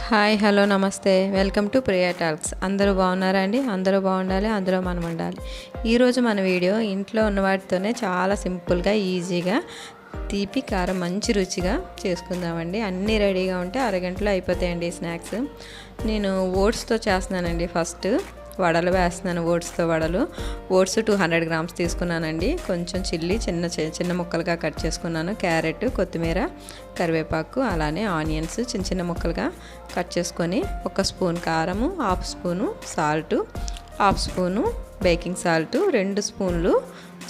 Hi hello నమస్తే welcome to Priya talks. అందరూ బాగున్నారా అండి? అందరూ బాగుండాలి, అందులో మనం ఉండాలి. ఈరోజు మన వీడియో ఇంట్లో ఉన్న వాటితోనే చాలా సింపుల్గా ఈజీగా తీపి కారం మంచి రుచిగా చేసుకుందామండి. అన్నీ రెడీగా ఉంటే అరగంటలో అయిపోతాయండి ఈ స్నాక్స్. నేను ఓట్స్తో చేస్తున్నానండి. ఫస్ట్ వడలు వేస్తున్నాను. ఓట్స్తో వడలు. ఓట్స్ 200 గ్రామ్స్ తీసుకున్నానండి. కొంచెం చిల్లీ చిన్న ముక్కలుగా కట్ చేసుకున్నాను. క్యారెట్, కొత్తిమీర, కరివేపాకు, అలానే ఆనియన్స్ చిన్న చిన్న ముక్కలుగా కట్ చేసుకొని, 1 స్పూన్ కారము, 1/2 spoon salt, 1/2 spoon baking salt, 2 స్పూన్లు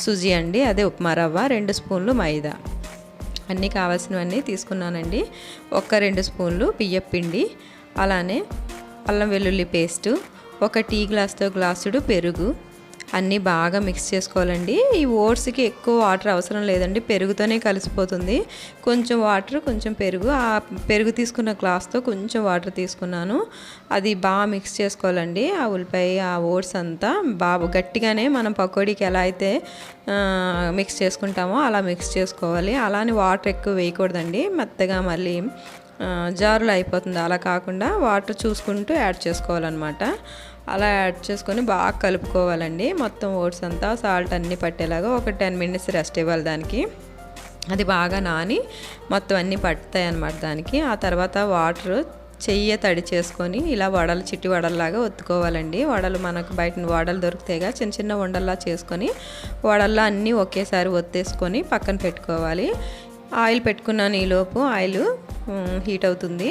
సుజీ అండి, అదే ఉప్మా రవ్వ, 2 స్పూన్లు మైదా, అన్నీ కావాల్సినవన్నీ తీసుకున్నానండి. 2 స్పూన్లు బియ్యపు పిండి, అలానే అల్లం వెల్లుల్లి పేస్టు, 1 టీ గ్లాస్తో గ్లాసుడు పెరుగు, అన్నీ బాగా మిక్స్ చేసుకోవాలండి. ఈ ఓట్స్కి ఎక్కువ వాటర్ అవసరం లేదండి, పెరుగుతోనే కలిసిపోతుంది. కొంచెం వాటర్, కొంచెం పెరుగు. ఆ పెరుగు తీసుకున్న గ్లాస్తో కొంచెం వాటర్ తీసుకున్నాను. అది బాగా మిక్స్ చేసుకోవాలండి. ఆ ఉల్లిపాయ, ఆ ఓట్స్ అంతా బాగా గట్టిగానే మనం పకోడీకి ఎలా అయితే మిక్స్ చేసుకుంటామో అలా మిక్స్ చేసుకోవాలి. అలానే వాటర్ ఎక్కువ వేయకూడదండి, మెత్తగా మళ్ళీ జారులో అయిపోతుంది. అలా కాకుండా వాటర్ చూసుకుంటూ యాడ్ చేసుకోవాలన్నమాట. అలా యాడ్ చేసుకొని బాగా కలుపుకోవాలండి. మొత్తం ఓట్స్ అంతా సాల్ట్ అన్నీ పట్టేలాగా ఒక 10 మినిట్స్ రెస్ట్ ఇవ్వాలి దానికి. అది బాగా నాని మొత్తం అన్నీ పట్టుతాయి అన్నమాట దానికి. ఆ తర్వాత వాటర్ తడి చేసుకొని ఇలా వడలు, చిట్టి వడల్లాగా ఒత్తుకోవాలండి. వడలు మనకు బయట వడలు దొరుకుతాయిగా, చిన్న చిన్న ఉండల్లా చేసుకొని వడల్లా అన్నీ ఒకేసారి ఒత్తేసుకొని పక్కన పెట్టుకోవాలి. ఆయిల్ పెట్టుకున్నాను. ఈలోపు ఆయిల్ హీట్ అవుతుంది.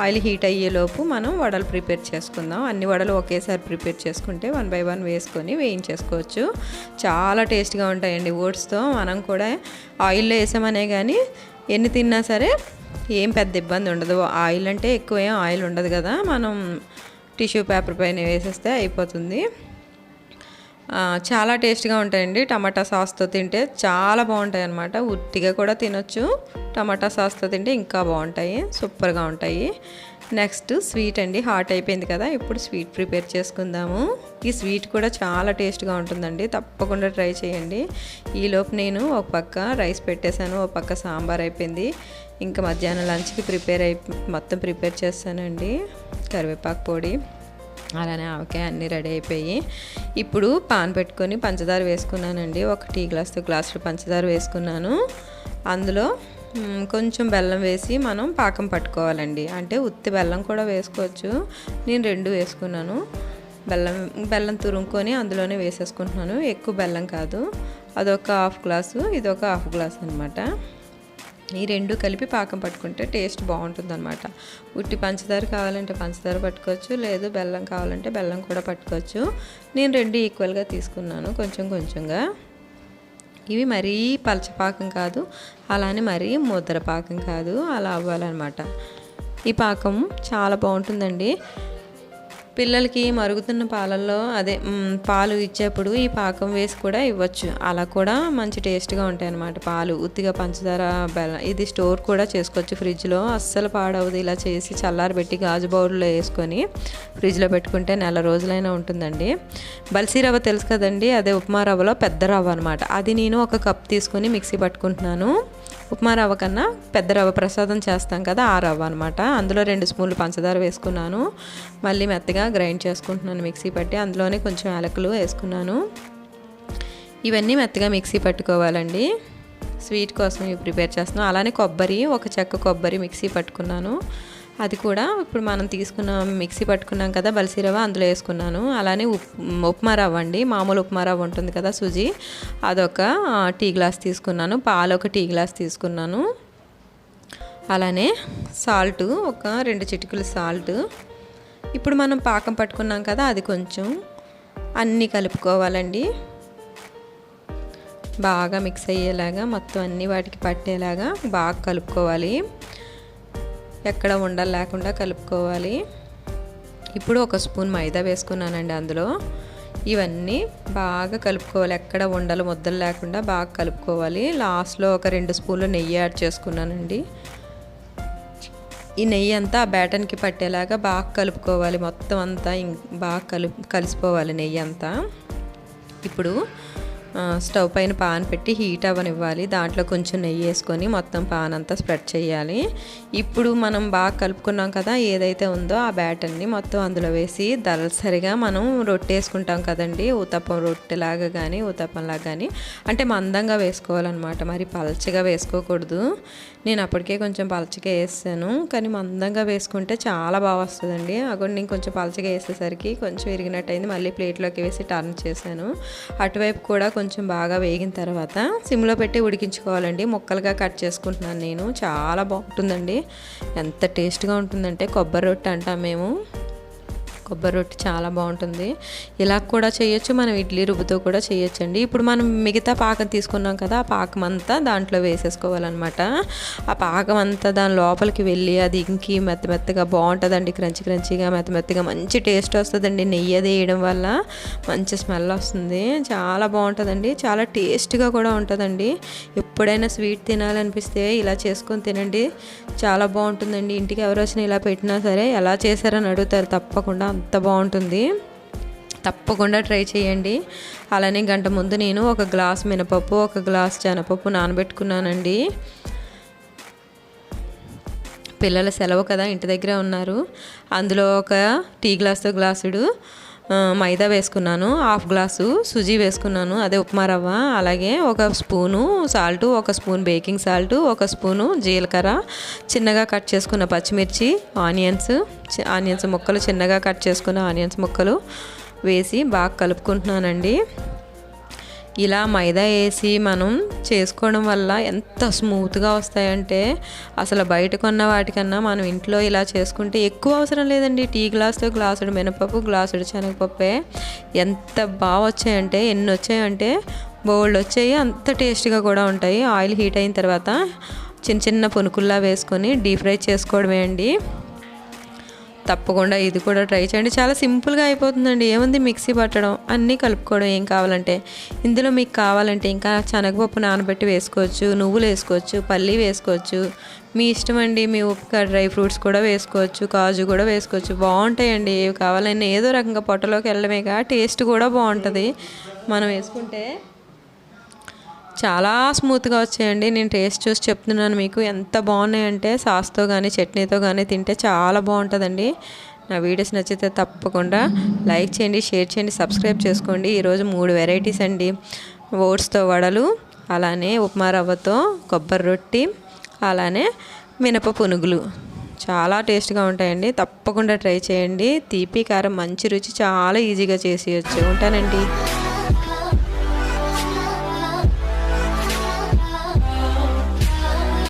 ఆయిల్ హీట్ అయ్యేలోపు మనం వడలు ప్రిపేర్ చేసుకుందాం. అన్ని వడలు ఒకేసారి ప్రిపేర్ చేసుకుంటే 1 బై 1 వేసుకొని వేయించేసుకోవచ్చు. చాలా టేస్ట్గా ఉంటాయండి ఓట్స్తో. మనం కూడా ఆయిల్లో వేసామనే కానీ ఎన్ని తిన్నా సరే ఏం పెద్ద ఇబ్బంది ఉండదు. ఆయిల్ అంటే ఎక్కువ ఏం ఆయిల్ ఉండదు కదా, మనం టిష్యూ పేపర్ పైన వేసేస్తే అయిపోతుంది. చాలా టేస్ట్గా ఉంటాయండి. టమాటా సాస్తో తింటే చాలా బాగుంటాయి అన్నమాట. ఉట్టిగా కూడా తినొచ్చు, టమాటా సాస్తో తింటే ఇంకా బాగుంటాయి, సూపర్గా ఉంటాయి. నెక్స్ట్ స్వీట్ అండి. హాట్ అయిపోయింది కదా, ఇప్పుడు స్వీట్ ప్రిపేర్ చేసుకుందాము. ఈ స్వీట్ కూడా చాలా టేస్ట్గా ఉంటుందండి, తప్పకుండా ట్రై చేయండి. ఈలోపు నేను ఒక పక్క రైస్ పెట్టేశాను, ఒక పక్క సాంబార్ అయిపోయింది. ఇంకా మధ్యాహ్నం లంచ్కి మొత్తం ప్రిపేర్ చేస్తానండి. కరివేపాకు పొడి, అలానే ఆవకాయ అన్నీ రెడీ అయిపోయి ఇప్పుడు పాన్ పెట్టుకొని పంచదార వేసుకున్నానండి. 1 టీ గ్లాస్తో గ్లాసులు పంచదార వేసుకున్నాను. అందులో కొంచెం బెల్లం వేసి మనం పాకం పట్టుకోవాలండి. అంటే ఉత్తి బెల్లం కూడా వేసుకోవచ్చు, నేను 2 వేసుకున్నాను. బెల్లం తురుముకొని అందులోనే వేసేసుకుంటున్నాను. ఎక్కువ బెల్లం కాదు, అదొక 1/2 గ్లాసు, ఇదొక 1/2 గ్లాసు అనమాట. ఈ 2 కలిపి పాకం పట్టుకుంటే టేస్ట్ బాగుంటుంది అనమాట. ఉట్టి పంచదార కావాలంటే పంచదార పట్టుకోవచ్చు, లేదు బెల్లం కావాలంటే బెల్లం కూడా పట్టుకోవచ్చు. నేను 2 ఈక్వల్గా తీసుకున్నాను, కొంచెం కొంచెంగా. ఇవి మరీ పలచపాకం కాదు, అలానే మరీ ముద్ర పాకం కాదు, అలా అవ్వాలన్నమాట. ఈ పాకం చాలా బాగుంటుందండి. పిల్లలకి మరుగుతున్న పాలల్లో పాలు ఇచ్చేప్పుడు ఈ పాకం వేసి కూడా ఇవ్వచ్చు. అలా కూడా మంచి టేస్ట్గా ఉంటాయి అన్నమాట. పాలు ఉత్తిగా పంచదార, బెల్లం ఇది స్టోర్ కూడా చేసుకోవచ్చు ఫ్రిడ్జ్లో, అస్సలు పాడవదు. ఇలా చేసి చల్లారబెట్టి గాజు బౌల్లో వేసుకొని ఫ్రిడ్జ్లో పెట్టుకుంటే నెల రోజులైనా ఉంటుందండి. బల్సీ రవ్వ తెలుసు కదండి, అదే ఉప్మా రవ్వలో పెద్ద రవ్వ అనమాట. అది నేను 1 కప్ తీసుకొని మిక్సీ పట్టుకుంటున్నాను. ఉప్మా రవ్వ కన్నా పెద్ద రవ్వ ప్రసాదం చేస్తాం కదా, ఆ రవ్వ అనమాట. అందులో 2 స్పూన్లు పంచదార వేసుకున్నాను. మళ్ళీ మెత్తగా గ్రైండ్ చేసుకుంటున్నాను మిక్సీ పట్టి. అందులోనే కొంచెం యాలకులు వేసుకున్నాను. ఇవన్నీ మెత్తగా మిక్సీ పట్టుకోవాలండి. స్వీట్ కోసం ఇవి ప్రిపేర్ చేస్తున్నాను. అలానే కొబ్బరి, 1 చెక్క కొబ్బరి మిక్సీ పట్టుకున్నాను. అది కూడా ఇప్పుడు మనం మిక్సీ పట్టుకున్నాం కదా బల్సీ రవ్వ, అందులో వేసుకున్నాను. అలానే ఉప్మా రవ్వ అండి, మామూలు ఉప్మా రవ్వ ఉంటుంది కదా సుజీ, అదొక టీ గ్లాస్ తీసుకున్నాను. పాలు 1 టీ గ్లాస్ తీసుకున్నాను. అలానే సాల్ట్, 2 చిటికలు సాల్ట్. ఇప్పుడు మనం పాకం పట్టుకున్నాం కదా, అది కొంచెం అన్నీ కలుపుకోవాలండి. బాగా మిక్స్ అయ్యేలాగా మొత్తం అన్ని వాటికి పట్టేలాగా బాగా కలుపుకోవాలి. ఎక్కడ ఉండలు లేకుండా కలుపుకోవాలి. ఇప్పుడు 1 స్పూన్ మైదా వేసుకున్నానండి అందులో. ఇవన్నీ బాగా కలుపుకోవాలి, ఎక్కడ ఉండలు ముద్దలు లేకుండా బాగా కలుపుకోవాలి. లాస్ట్లో 2 స్పూన్లు నెయ్యి యాడ్ చేసుకున్నానండి. ఈ నెయ్యి అంతా ఆ బ్యాటన్కి పట్టేలాగా బాగా కలుపుకోవాలి. మొత్తం అంతా బాగా కలిసిపోవాలి నెయ్యి అంతా. ఇప్పుడు స్టవ్ పైన పాన్ పెట్టి హీట్ అవ్వనివ్వాలి. దాంట్లో కొంచెం నెయ్యి వేసుకొని మొత్తం పాన్ అంతా స్ప్రెడ్ చేయాలి. ఇప్పుడు మనం బాగా కలుపుకున్నాం కదా, ఏదైతే ఉందో ఆ బ్యాటర్ని మొత్తం అందులో వేసి దళసరిగా మనం రొట్టె వేసుకుంటాం కదండి, ఊతప్పం రొట్టెలాగా కానీ ఊతప్పంలాగా కానీ, అంటే మందంగా వేసుకోవాలన్నమాట, మరి పలచగా వేసుకోకూడదు. నేను అప్పటికే కొంచెం పలచగా వేసాను, కానీ మందంగా వేసుకుంటే చాలా బాగా వస్తుందండి. అక్కడ నేను కొంచెం పలచగా వేసేసరికి కొంచెం విరిగినట్టయింది. మళ్ళీ ప్లేట్లోకి వేసి టర్న్ చేశాను. అటువైపు కూడా కొంచెం బాగా వేగిన తర్వాత సిమ్లో పెట్టి ఉడికించుకోవాలండి. ముక్కలుగా కట్ చేసుకుంటున్నాను నేను. చాలా బాగుంటుందండి. ఎంత టేస్ట్గా ఉంటుందంటే కొబ్బరి రొట్టె అంటాం మేము. కొబ్బరి రొట్టె చాలా బాగుంటుంది. ఇలా కూడా చేయొచ్చు, మనం ఇడ్లీ రుబ్బుతో కూడా చేయొచ్చండి. ఇప్పుడు మనం మిగతా పాకం తీసుకున్నాం కదా, ఆ పాకం అంతా దాంట్లో వేసేసుకోవాలన్నమాట. ఆ పాకం అంతా దాని లోపలికి వెళ్ళి అది ఇంకి మెత్తగా బాగుంటుందండి. క్రంచిగా మెత్తగా మంచి టేస్ట్ వస్తుందండి. నెయ్యి అది వేయడం వల్ల మంచి స్మెల్ వస్తుంది. చాలా బాగుంటుందండి. చాలా టేస్ట్గా కూడా ఉంటుందండి. ఎప్పుడైనా స్వీట్ తినాలనిపిస్తే ఇలా చేసుకొని తినండి, చాలా బాగుంటుందండి. ఇంటికి ఎవరు వచ్చినా ఇలా పెట్టినా సరే ఎలా చేశారని అడుగుతారు తప్పకుండా. అంత బాగుంటుంది. తప్పకుండా ట్రై చేయండి. అలానే గంట ముందు నేను 1 గ్లాస్ మినపప్పు 1 గ్లాస్ శనగపప్పు నానబెట్టుకున్నానండి. పిల్లల సెలవు కదా, ఇంటి దగ్గర ఉన్నారు. అందులో 1 టీ గ్లాస్తో గ్లాసుడు మైదా వేసుకున్నాను, 1/2 గ్లాసు సుజీ వేసుకున్నాను, అదే ఉప్మా రవ్వ. అలాగే 1 spoon salt, 1 spoon baking salt, 1 spoon జీలకర్ర, చిన్నగా కట్ చేసుకున్న పచ్చిమిర్చి, ఆనియన్స్ ముక్కలు, చిన్నగా కట్ చేసుకున్న ఆనియన్స్ ముక్కలు వేసి బాగా కలుపుకుంటున్నానండి. ఇలా మైదా వేసి మనం చేసుకోవడం వల్ల ఎంత స్మూత్గా వస్తాయంటే అసలు బయట కొన్న వాటికన్నా మనం ఇంట్లో ఇలా చేసుకుంటే ఎక్కువ అవసరం లేదండి. టీ గ్లాస్తో గ్లాసుడు మినపప్పు, గ్లాసుడు శనగపప్పే ఎంత బాగా వచ్చాయంటే, ఎన్ని వచ్చాయంటే బోల్డ్ వచ్చాయి. అంత టేస్ట్గా కూడా ఉంటాయి. ఆయిల్ హీట్ అయిన తర్వాత చిన్న పునుకుల్లా వేసుకొని డీప్ ఫ్రై చేసుకోవడమే అండి. తప్పకుండా ఇది కూడా ట్రై చేయండి. చాలా సింపుల్గా అయిపోతుందండి. ఏముంది, మిక్సీ పట్టడం, అన్నీ కలుపుకోవడం. ఏం కావాలంటే ఇందులో మీకు కావాలంటే ఇంకా శనగపప్పు నానబెట్టి వేసుకోవచ్చు, నువ్వులు వేసుకోవచ్చు, పల్లి వేసుకోవచ్చు, మీ ఇష్టం అండి. మీ ఓపిక, డ్రై ఫ్రూట్స్ కూడా వేసుకోవచ్చు, కాజు కూడా వేసుకోవచ్చు. బాగుంటాయండి. ఏవి కావాలన్నా ఏదో రకంగా పొట్టలోకి వెళ్ళడమేగా, టేస్ట్ కూడా బాగుంటుంది. మనం వేసుకుంటే చాలా స్మూత్గా వచ్చాయండి. నేను టేస్ట్ చూసి చెప్తున్నాను మీకు. ఎంత బాగున్నాయంటే సాస్తో కానీ చట్నీతో కానీ తింటే చాలా బాగుంటుందండి. నా వీడియోస్ నచ్చితే తప్పకుండా లైక్ చేయండి, షేర్ చేయండి, సబ్స్క్రైబ్ చేసుకోండి. ఈరోజు 3 వెరైటీస్ అండి. ఓట్స్తో వడలు, అలానే ఉప్మా రవ్వతో కొబ్బరి రొట్టి, అలానే మినప పునుగులు. చాలా టేస్ట్గా ఉంటాయండి. తప్పకుండా ట్రై చేయండి. తీపి కారం మంచి రుచి చాలా ఈజీగా చేసేయచ్చు. ఉంటానండి.